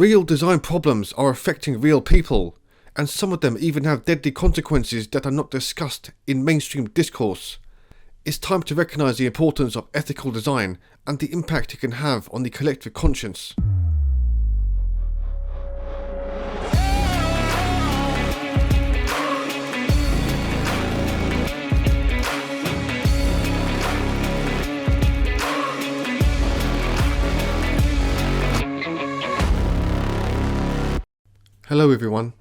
Real design problems are affecting real people, and some of them even have deadly consequences that are not discussed in mainstream discourse. It's time to recognise the importance of ethical design and the impact it can have on the collective conscience. Hello everyone.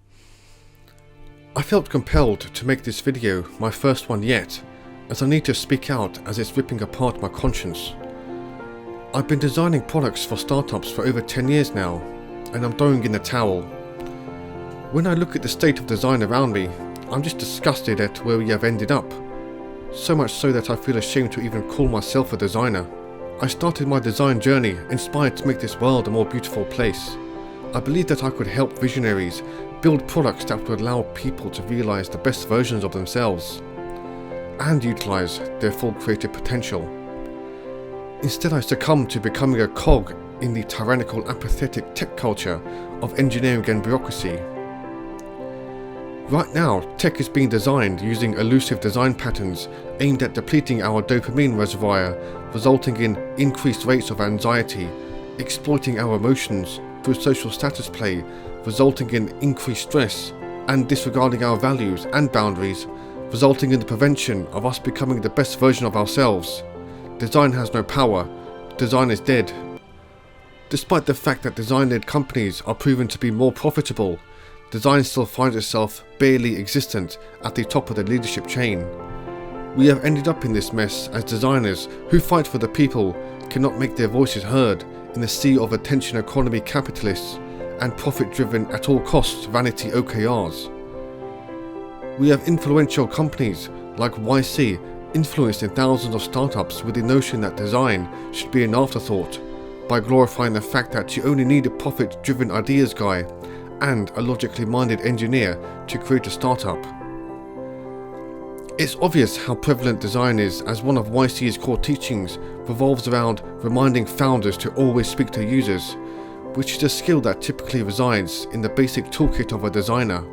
I felt compelled to make this video, my first one yet, as I need to speak out as it's ripping apart my conscience. I've been designing products for startups for over 10 years now, and I'm throwing in the towel. When I look at the state of design around me, I'm just disgusted at where we have ended up. So much so that I feel ashamed to even call myself a designer. I started my design journey inspired to make this world a more beautiful place. I believe that I could help visionaries build products that would allow people to realise the best versions of themselves and utilise their full creative potential. Instead, I succumbed to becoming a cog in the tyrannical, apathetic tech culture of engineering and bureaucracy. Right now, tech is being designed using illusive design patterns aimed at depleting our dopamine reservoir, resulting in increased rates of anxiety, exploiting our emotions through social status play, resulting in increased stress, and disregarding our values and boundaries, resulting in the prevention of us becoming the best version of ourselves. Design has no power. Design is dead. Despite the fact that design-led companies are proven to be more profitable, design still finds itself barely existent at the top of the leadership chain. We have ended up in this mess as designers who fight for the people cannot make their voices heard in the sea of attention economy capitalists and profit-driven at all costs vanity OKRs. We have influential companies like YC influencing thousands of startups with the notion that design should be an afterthought by glorifying the fact that you only need a profit-driven ideas guy and a logically minded engineer to create a startup. It's obvious how prevalent design is, as one of YC's core teachings revolves around reminding founders to always speak to users, which is a skill that typically resides in the basic toolkit of a designer.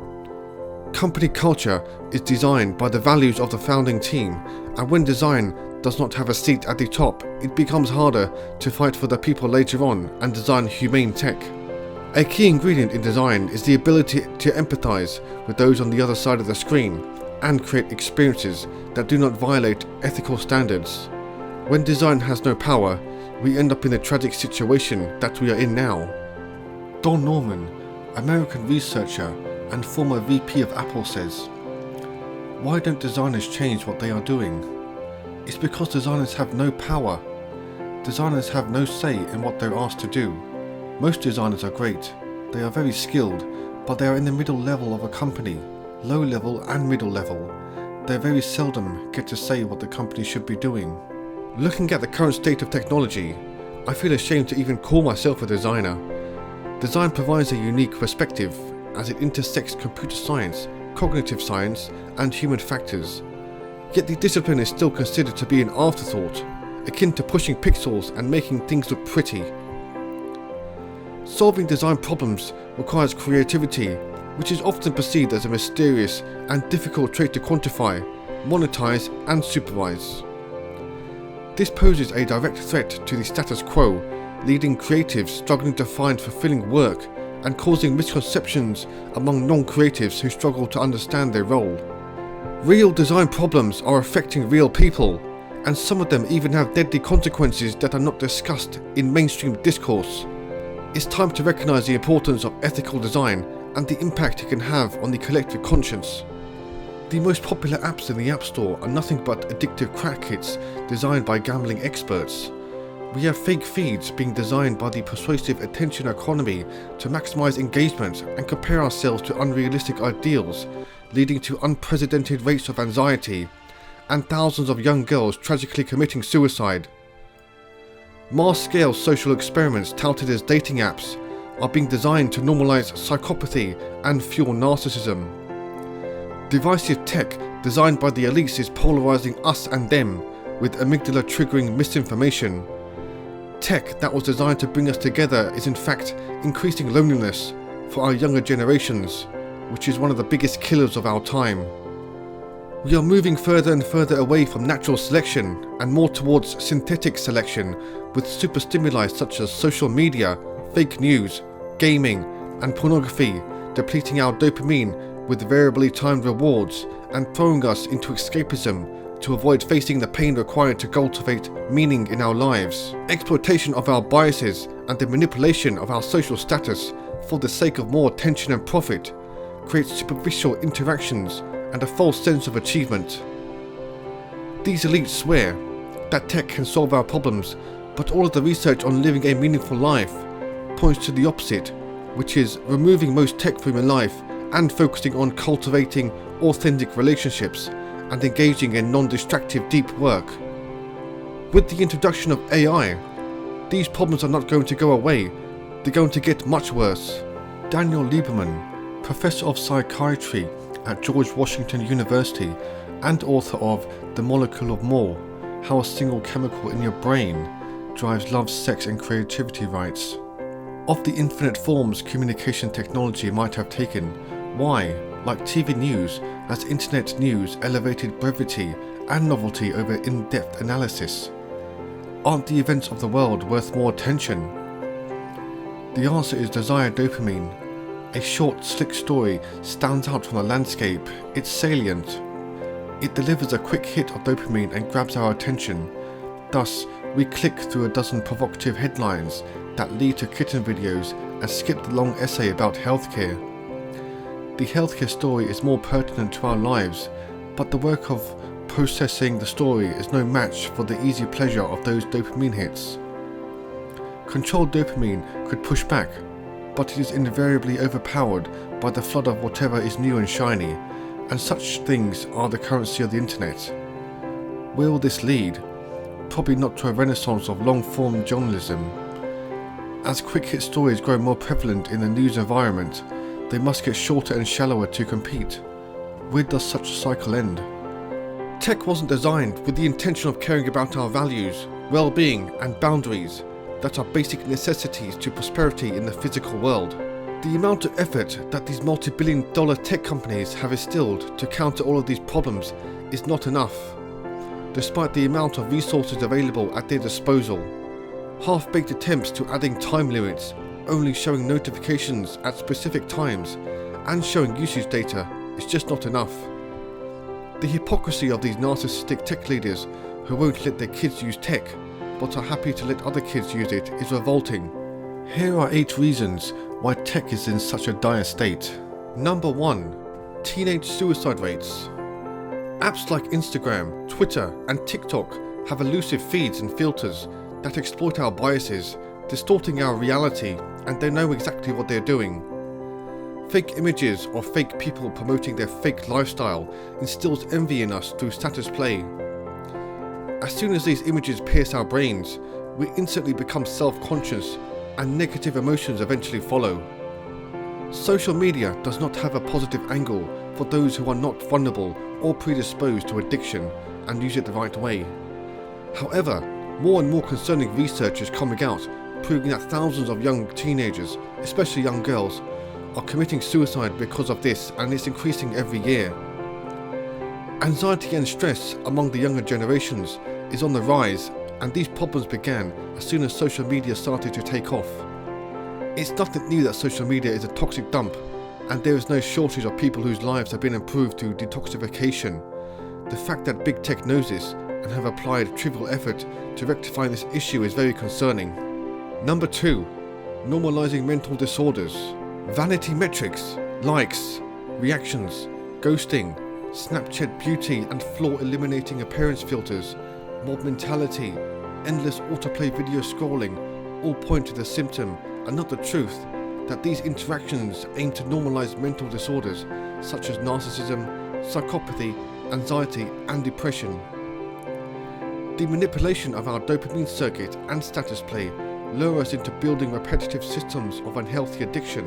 Company culture is designed by the values of the founding team, and when design does not have a seat at the top, it becomes harder to fight for the people later on and design humane tech. A key ingredient in design is the ability to empathize with those on the other side of the screen and create experiences that do not violate ethical standards. When design has no power, we end up in the tragic situation that we are in now. Don Norman, American researcher and former VP of Apple, says, "Why don't designers change what they are doing? It's because designers have no power. Designers have no say in what they're asked to do. Most designers are great, they are very skilled, but they are in the middle level of a company, low level and middle level. They very seldom get to say what the company should be doing." Looking at the current state of technology, I feel ashamed to even call myself a designer. Design provides a unique perspective as it intersects computer science, cognitive science, and human factors. Yet the discipline is still considered to be an afterthought, akin to pushing pixels and making things look pretty. Solving design problems requires creativity, which is often perceived as a mysterious and difficult trait to quantify, monetize, and supervise. This poses a direct threat to the status quo, leading creatives struggling to find fulfilling work and causing misconceptions among non-creatives who struggle to understand their role. Real design problems are affecting real people, and some of them even have deadly consequences that are not discussed in mainstream discourse. It's time to recognise the importance of ethical design and the impact it can have on the collective conscience. The most popular apps in the App Store are nothing but addictive crack hits designed by gambling experts. We have fake feeds being designed by the persuasive attention economy to maximize engagement and compare ourselves to unrealistic ideals, leading to unprecedented rates of anxiety and thousands of young girls tragically committing suicide. Mass-scale social experiments touted as dating apps are being designed to normalize psychopathy and fuel narcissism. Divisive tech designed by the elites is polarizing us and them, with amygdala triggering misinformation. tech that was designed to bring us together is in fact increasing loneliness for our younger generations, which is one of the biggest killers of our time. We are moving further and further away from natural selection and more towards synthetic selection with super stimuli such as social media, fake news, gaming and pornography, depleting our dopamine with variably timed rewards and throwing us into escapism to avoid facing the pain required to cultivate meaning in our lives. Exploitation of our biases and the manipulation of our social status for the sake of more attention and profit creates superficial interactions and a false sense of achievement. These elites swear that tech can solve our problems, but all of the research on living a meaningful life points to the opposite, which is removing most tech from your life and focusing on cultivating authentic relationships and engaging in non-distractive deep work. With the introduction of AI, these problems are not going to go away, they're going to get much worse. Daniel Lieberman, professor of psychiatry at George Washington University and author of The Molecule of More, How a Single Chemical in Your Brain Drives Love, Sex and Creativity, writes, of the infinite forms communication technology might have taken, why, like TV news, has internet news elevated brevity and novelty over in-depth analysis? Aren't the events of the world worth more attention? The answer is desired dopamine. A short, slick story stands out from the landscape. It's salient. It delivers a quick hit of dopamine and grabs our attention. Thus, we click through a dozen provocative headlines that lead to kitten videos and skip the long essay about healthcare. The healthcare story is more pertinent to our lives, but the work of processing the story is no match for the easy pleasure of those dopamine hits. Controlled dopamine could push back, but it is invariably overpowered by the flood of whatever is new and shiny, and such things are the currency of the internet. Where will this lead? Probably not to a renaissance of long-form journalism. As quick-hit stories grow more prevalent in the news environment, they must get shorter and shallower to compete. Where does such a cycle end? Tech wasn't designed with the intention of caring about our values, well-being and boundaries that are basic necessities to prosperity in the physical world. The amount of effort that these multi-billion-dollar tech companies have instilled to counter all of these problems is not enough, despite the amount of resources available at their disposal. Half-baked attempts to adding time limits, only showing notifications at specific times, and showing usage data is just not enough. The hypocrisy of these narcissistic tech leaders who won't let their kids use tech, but are happy to let other kids use it, is revolting. Here are 8 reasons why tech is in such a dire state. Number 1. Teenage suicide rates. Apps like Instagram, Twitter and TikTok have elusive feeds and filters that exploit our biases, distorting our reality, and they know exactly what they're doing. Fake images or fake people promoting their fake lifestyle instills envy in us through status play. As soon as these images pierce our brains, we instantly become self-conscious and negative emotions eventually follow. Social media does not have a positive angle for those who are not vulnerable or predisposed to addiction and use it the right way. However, more and more concerning research is coming out proving that thousands of young teenagers, especially young girls, are committing suicide because of this, and it's increasing every year. Anxiety and stress among the younger generations is on the rise, and these problems began as soon as social media started to take off. It's nothing new that social media is a toxic dump, and there is no shortage of people whose lives have been improved through detoxification. The fact that big tech knows this and have applied trivial effort to rectify this issue is very concerning. Number 2. Normalizing mental disorders. Vanity metrics, likes, reactions, ghosting, Snapchat beauty and flaw-eliminating appearance filters, mob mentality, endless autoplay video scrolling all point to the symptom and not the truth that these interactions aim to normalize mental disorders such as narcissism, psychopathy, anxiety and depression. The manipulation of our dopamine circuit and status play lure us into building repetitive systems of unhealthy addiction.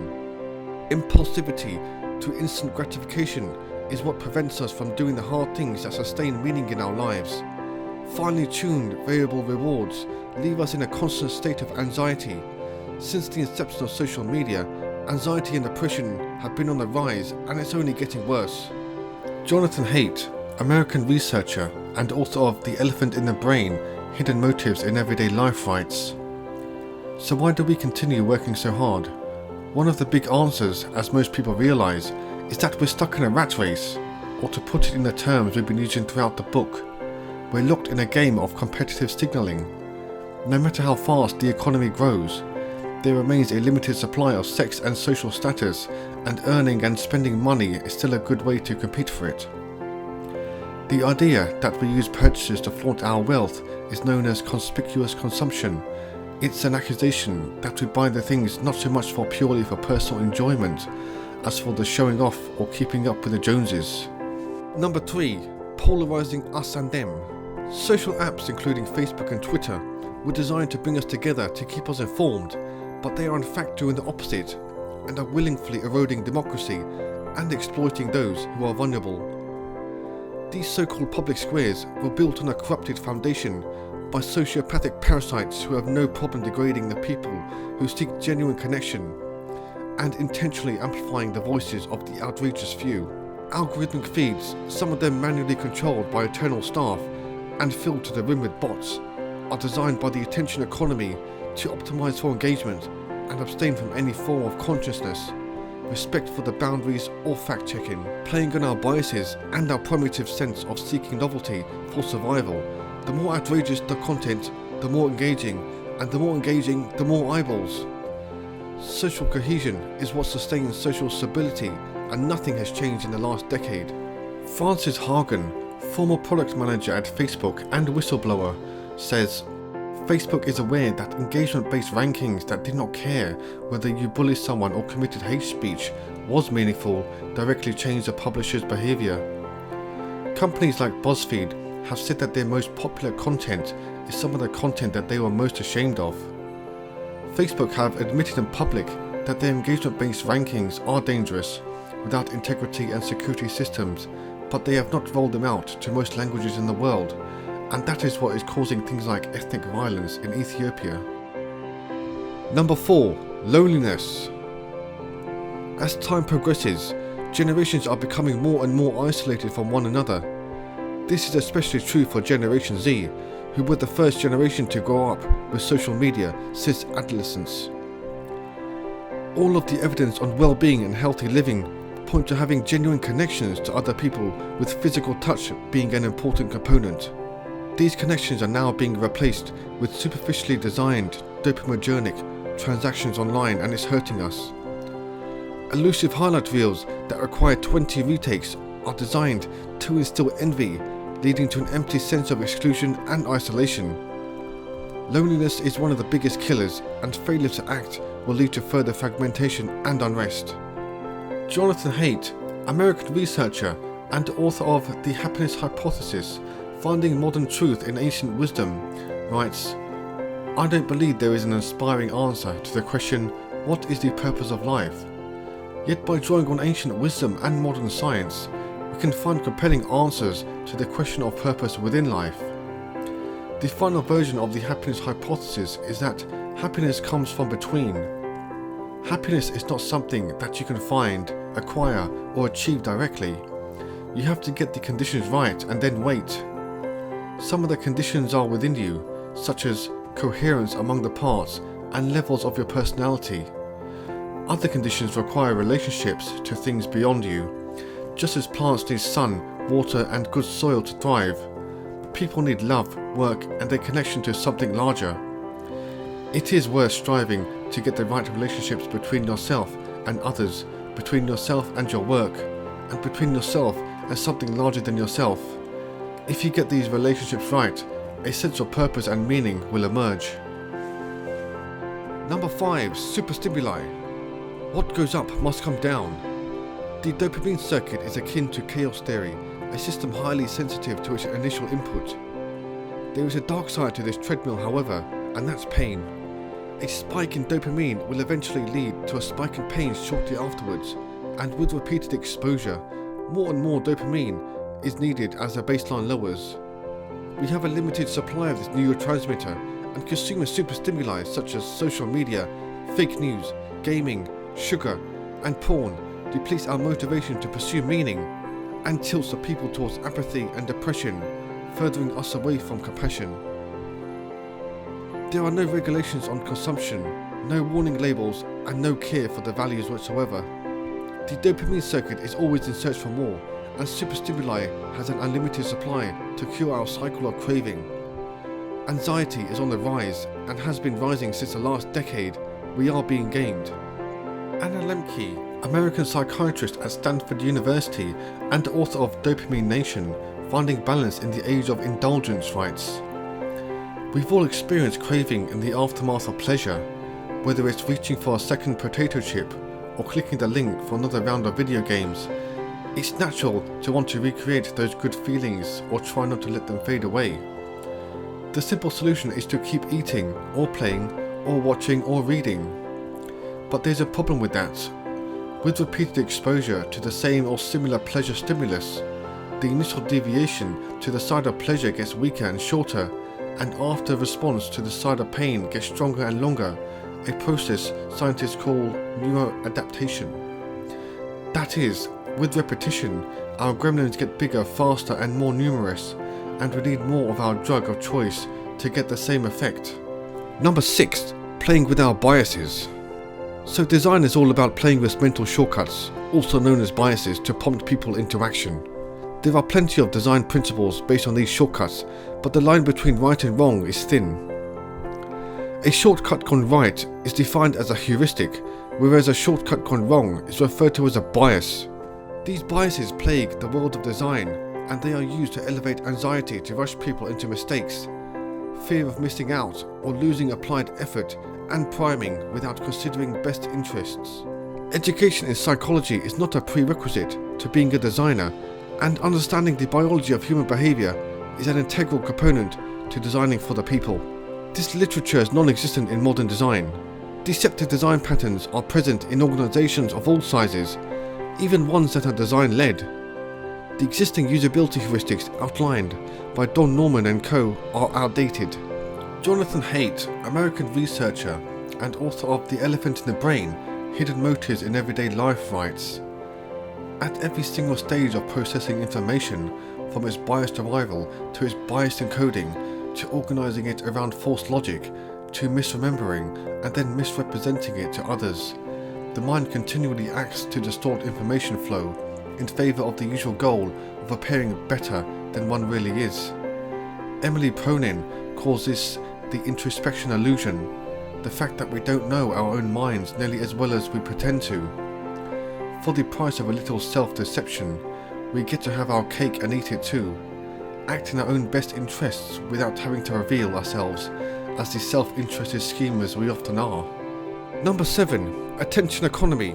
Impulsivity to instant gratification is what prevents us from doing the hard things that sustain meaning in our lives. Finely tuned variable rewards leave us in a constant state of anxiety. Since the inception of social media, anxiety and depression have been on the rise, and it's only getting worse. Jonathan Haidt, American researcher and author of The Elephant in the Brain, Hidden Motives in Everyday Life, writes, "So why do we continue working so hard? One of the big answers, as most people realise, is that we're stuck in a rat race, or to put it in the terms we've been using throughout the book, we're locked in a game of competitive signalling. No matter how fast the economy grows, there remains a limited supply of sex and social status, and earning and spending money is still a good way to compete for it. The idea that we use purchases to flaunt our wealth is known as conspicuous consumption. It's an accusation that we buy the things not so much purely for personal enjoyment, as for the showing off or keeping up with the Joneses." Number 3. Polarizing us and them. Social apps including Facebook and Twitter were designed to bring us together to keep us informed, but they are in fact doing the opposite, and are willingly eroding democracy and exploiting those who are vulnerable. These so-called public squares were built on a corrupted foundation by sociopathic parasites who have no problem degrading the people who seek genuine connection, and intentionally amplifying the voices of the outrageous few. Algorithmic feeds, some of them manually controlled by eternal staff and filled to the rim with bots, are designed by the attention economy to optimize for engagement and abstain from any form of consciousness, respect for the boundaries or fact-checking, playing on our biases and our primitive sense of seeking novelty for survival. The more outrageous the content, the more engaging, and the more engaging, the more eyeballs. Social cohesion is what sustains social stability, and nothing has changed in the last decade. Frances Hagen, former product manager at Facebook and whistleblower, says, "Facebook is aware that engagement-based rankings that did not care whether you bullied someone or committed hate speech was meaningful directly changed the publisher's behavior. Companies like BuzzFeed have said that their most popular content is some of the content that they were most ashamed of. Facebook have admitted in public that their engagement-based rankings are dangerous, without integrity and security systems, but they have not rolled them out to most languages in the world, and that is what is causing things like ethnic violence in Ethiopia." Number 4. Loneliness. As time progresses, generations are becoming more and more isolated from one another. This is especially true for Generation Z, who were the first generation to grow up with social media since adolescence. All of the evidence on well-being and healthy living point to having genuine connections to other people, with physical touch being an important component. These connections are now being replaced with superficially designed, dopaminergic transactions online, and it's hurting us. Illusive highlight reels that require 20 retakes are designed to instill envy, leading to an empty sense of exclusion and isolation. Loneliness is one of the biggest killers, and failure to act will lead to further fragmentation and unrest. Jonathan Haidt, American researcher and author of The Happiness Hypothesis, Finding Modern Truth in Ancient Wisdom, writes, "I don't believe there is an inspiring answer to the question, what is the purpose of life? Yet by drawing on ancient wisdom and modern science, we can find compelling answers to the question of purpose within life. The final version of the happiness hypothesis is that happiness comes from between. Happiness is not something that you can find, acquire, or achieve directly. You have to get the conditions right and then wait. Some of the conditions are within you, such as coherence among the parts and levels of your personality. Other conditions require relationships to things beyond you. Just as plants need sun, water, and good soil to thrive, people need love, work, and a connection to something larger. It is worth striving to get the right relationships between yourself and others, between yourself and your work, and between yourself and something larger than yourself. If you get these relationships right, a sense of purpose and meaning will emerge." Number 5. Superstimuli. What goes up must come down. The dopamine circuit is akin to chaos theory, a system highly sensitive to its initial input. There is a dark side to this treadmill, however, and that's pain. A spike in dopamine will eventually lead to a spike in pain shortly afterwards, and with repeated exposure, more and more dopamine is needed as the baseline lowers. We have a limited supply of this neurotransmitter, and consuming superstimuli such as social media, fake news, gaming, sugar, and porn depletes our motivation to pursue meaning and tilts the people towards apathy and depression, furthering us away from compassion. There are no regulations on consumption, no warning labels, and no care for the values whatsoever. The dopamine circuit is always in search for more, and superstimuli has an unlimited supply to cure our cycle of craving. Anxiety is on the rise and has been rising since the last decade. We are being gamed. Anna Lembke, American psychiatrist at Stanford University and author of Dopamine Nation, Finding Balance in the Age of Indulgence, writes, "We've all experienced craving in the aftermath of pleasure, whether it's reaching for a second potato chip or clicking the link for another round of video games. It's natural to want to recreate those good feelings or try not to let them fade away. The simple solution is to keep eating or playing or watching or reading. But there's a problem with that. With repeated exposure to the same or similar pleasure stimulus, the initial deviation to the side of pleasure gets weaker and shorter, and after response to the side of pain gets stronger and longer, a process scientists call neuroadaptation. That is, with repetition, our gremlins get bigger, faster and more numerous, and we need more of our drug of choice to get the same effect." Number 6. Playing with our biases. So design is all about playing with mental shortcuts, also known as biases, to prompt people into action. There are plenty of design principles based on these shortcuts, but the line between right and wrong is thin. A shortcut gone right is defined as a heuristic, whereas a shortcut gone wrong is referred to as a bias. These biases plague the world of design, and they are used to elevate anxiety to rush people into mistakes, fear of missing out or losing applied effort, and priming without considering best interests. Education in psychology is not a prerequisite to being a designer, and understanding the biology of human behavior is an integral component to designing for the people. This literature is non-existent in modern design. Deceptive design patterns are present in organizations of all sizes, even ones that are design-led. The existing usability heuristics outlined by Don Norman and co. are outdated. Jonathan Haidt, American researcher and author of The Elephant in the Brain, Hidden Motives in Everyday Life, writes, "At every single stage of processing information, from its biased arrival to its biased encoding, to organizing it around false logic, to misremembering and then misrepresenting it to others, the mind continually acts to distort information flow in favor of the usual goal of appearing better than one really is. Emily Pronin calls this the introspection illusion, the fact that we don't know our own minds nearly as well as we pretend to. For the price of a little self-deception, we get to have our cake and eat it too, act in our own best interests without having to reveal ourselves as the self-interested schemers we often are." Number 7. Attention economy.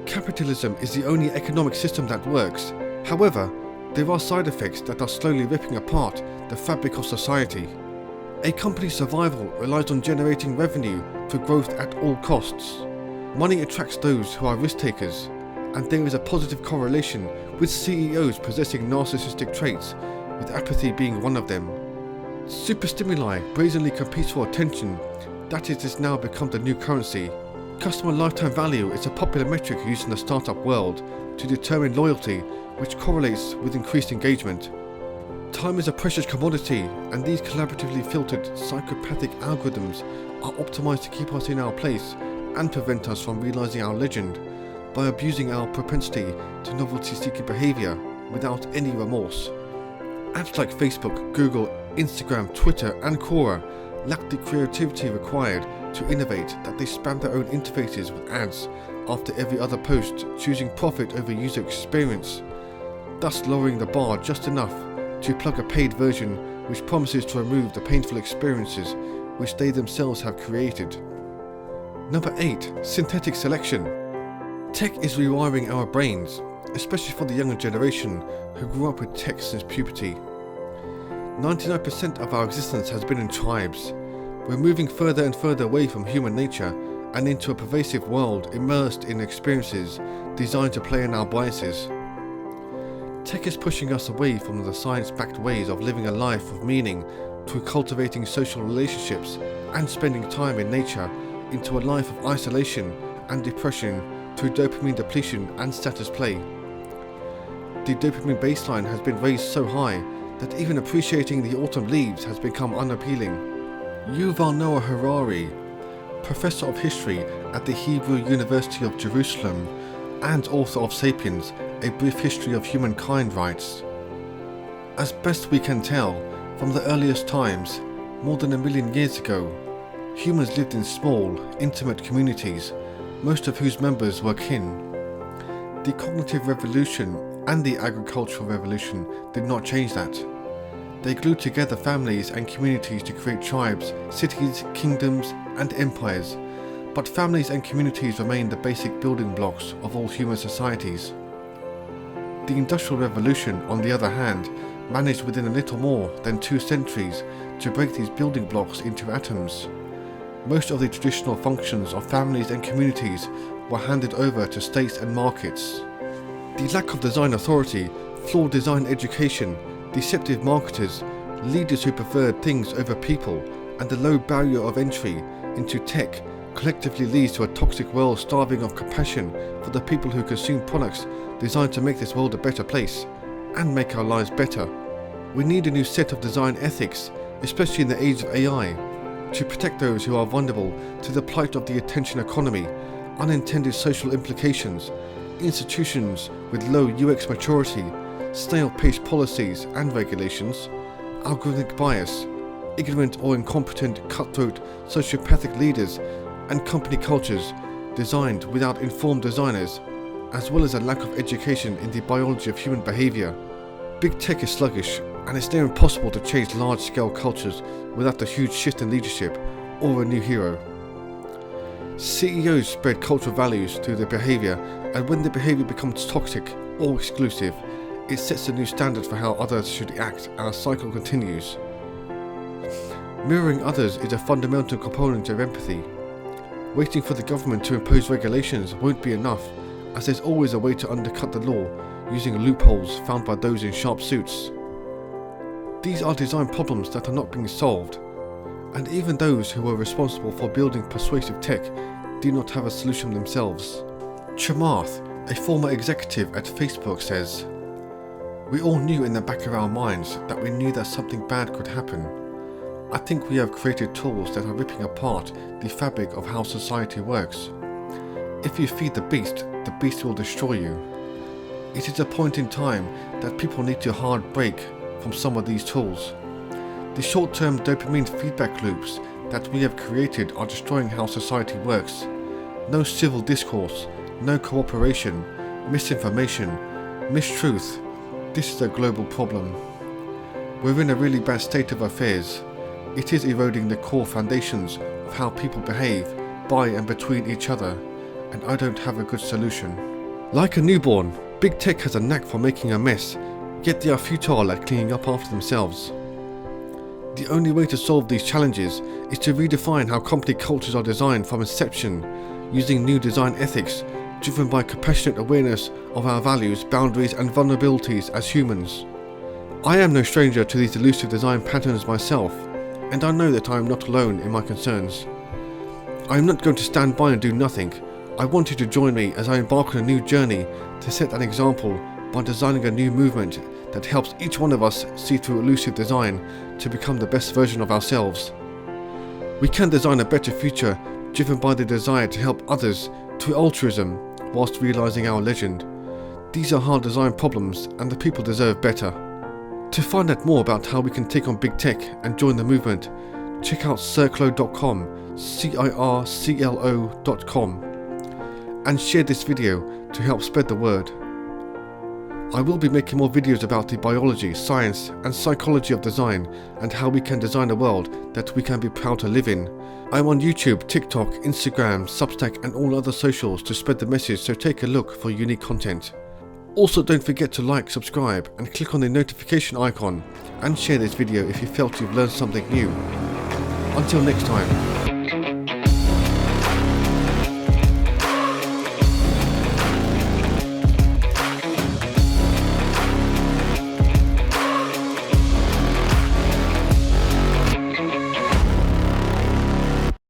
Capitalism is the only economic system that works. However, there are side effects that are slowly ripping apart the fabric of society. A company's survival relies on generating revenue for growth at all costs. Money attracts those who are risk takers, and there is a positive correlation with CEOs possessing narcissistic traits, with apathy being one of them. Superstimuli brazenly competes for attention. That has now become the new currency. Customer lifetime value is a popular metric used in the startup world to determine loyalty, which correlates with increased engagement. Time is a precious commodity, and these collaboratively filtered psychopathic algorithms are optimized to keep us in our place and prevent us from realizing our legend by abusing our propensity to novelty-seeking behavior without any remorse. Apps like Facebook, Google, Instagram, Twitter, and Quora lack the creativity required to innovate that they spam their own interfaces with ads after every other post, choosing profit over user experience, thus lowering the bar just enough to plug a paid version which promises to remove the painful experiences which they themselves have created. Number 8. Synthetic selection. Tech is rewiring our brains, especially for the younger generation who grew up with tech since puberty. 99% of our existence has been in tribes. We're moving further and further away from human nature and into a pervasive world immersed in experiences designed to play on our biases. Tech is pushing us away from the science-backed ways of living a life of meaning through cultivating social relationships and spending time in nature, into a life of isolation and depression through dopamine depletion and status play. The dopamine baseline has been raised so high that even appreciating the autumn leaves has become unappealing. Yuval Noah Harari, professor of history at the Hebrew University of Jerusalem and author of Sapiens, A Brief History of Humankind, writes, "As best we can tell, from the earliest times, more than 1 million years ago, humans lived in small, intimate communities, most of whose members were kin. The cognitive revolution and the agricultural revolution did not change that. They glued together families and communities to create tribes, cities, kingdoms, and empires, but families and communities remain the basic building blocks of all human societies. The Industrial Revolution, on the other hand, managed within a little more than 2 centuries to break these building blocks into atoms. Most of the traditional functions of families and communities were handed over to states and markets. The lack of design authority, flawed design education, deceptive marketers, leaders who preferred things over people, and the low barrier of entry into tech collectively leads to a toxic world starving of compassion for the people who consume products designed to make this world a better place and make our lives better. We need a new set of design ethics, especially in the age of AI, to protect those who are vulnerable to the plight of the attention economy, unintended social implications, institutions with low UX maturity, stale-paced policies and regulations, algorithmic bias, ignorant or incompetent cutthroat sociopathic leaders, and company cultures designed without informed designers, as well as a lack of education in the biology of human behavior. Big tech is sluggish, and it's near impossible to change large-scale cultures without a huge shift in leadership or a new hero. CEOs spread cultural values through their behavior, and when the behavior becomes toxic or exclusive, it sets a new standard for how others should act, and a cycle continues. Mirroring others is a fundamental component of empathy. Waiting for the government to impose regulations won't be enough, as there's always a way to undercut the law using loopholes found by those in sharp suits. These are design problems that are not being solved, and even those who are responsible for building persuasive tech do not have a solution themselves. Chamath, a former executive at Facebook, says, "We all knew in the back of our minds that we knew that something bad could happen. I think we have created tools that are ripping apart the fabric of how society works. If you feed the beast will destroy you. It is a point in time that people need to hard break from some of these tools. The short-term dopamine feedback loops that we have created are destroying how society works. No civil discourse, no cooperation, misinformation, mistruth. This is a global problem. We're in a really bad state of affairs. It is eroding the core foundations of how people behave by and between each other, and I don't have a good solution." Like a newborn, big tech has a knack for making a mess, yet they are futile at cleaning up after themselves. The only way to solve these challenges is to redefine how company cultures are designed from inception, using new design ethics driven by compassionate awareness of our values, boundaries, and vulnerabilities as humans. I am no stranger to these elusive design patterns myself, and I know that I am not alone in my concerns. I am not going to stand by and do nothing. I want you to join me as I embark on a new journey to set an example by designing a new movement that helps each one of us see through elusive design to become the best version of ourselves. We can design a better future driven by the desire to help others through altruism whilst realising our legend. These are hard design problems, and the people deserve better. To find out more about how we can take on big tech and join the movement, check out circlo.com, circlo.com, and share this video to help spread the word. I will be making more videos about the biology, science, and psychology of design, and how we can design a world that we can be proud to live in. I'm on YouTube, TikTok, Instagram, Substack, and all other socials to spread the message, so take a look for unique content. Also, don't forget to like, subscribe, and click on the notification icon, and share this video if you felt you've learned something new. Until next time.